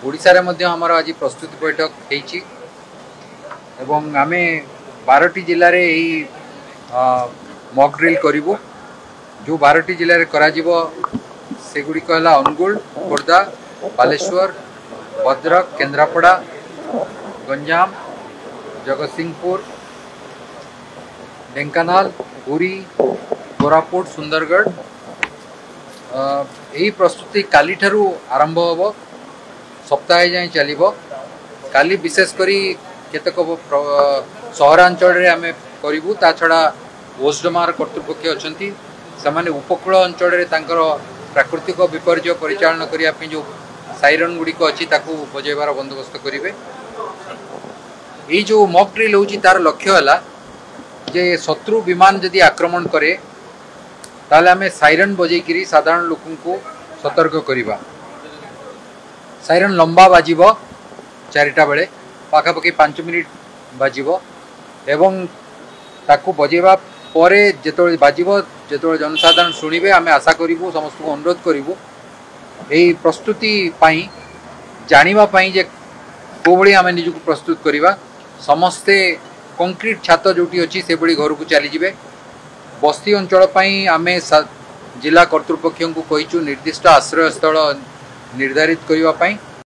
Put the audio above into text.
ओडिशा रे मध्य हमर आज प्रस्तुति बैठक हेछि एवं आमे 12टी जिल्ला रे एही मॉक ड्रिल करिवो जो 12टी जिल्ला रे करा जिवो सेगुडी कहला अनुगुल खोर्धा बालेश्वर भद्रक केन्द्रापड़ा गंजाम जगतसिंहपुर ढेंकानाल पुरी कोरापुट सुंदरगढ़ यही प्रस्तुति काली ठारू आरंभ होबो सप्ताह जाए चलिबो। काली विशेष करी केतक सहरांचल रे आमे करिवु ता छडा ओसडमार कर्तृपक्ष अछंती समाने उपकूल अंचल रे तांकर प्राकृतिक विपर्य परिचालन करिया पे जो साइरन गुडी को अछि ताकू बजेबार बंदोबस्त करिवे। ए जो मॉक ड्रिल होची तार लक्ष्य हला जे शत्रु विमान यदि आक्रमण करे ताले आमे साइरन बजै करी साधारण लोकन को सतर्क करिबा। साइरन लंबा बाजिबो 4टा बेले पाखापाखि 5 मिनिट बाजिबो एवं ताकू बजेबा परे जेतोळे बाजिबो जेतोळे जनसाधारण सुनिबे आमे आशा करिवु समस्त को अनुरोध करिवु एई प्रस्तुति पाई जानिबा पाई जे कोबळी आमे निजुक प्रस्तुत करिबा। समस्ते कंक्रीट छात जोटी अछि से बडी घर को चली जिवे। बस्ती अंचल पाई आमे जिला कर्तृपक्ष को कहिचु निर्दिष्ट आश्रय स्थल निर्धारित करिबा पाई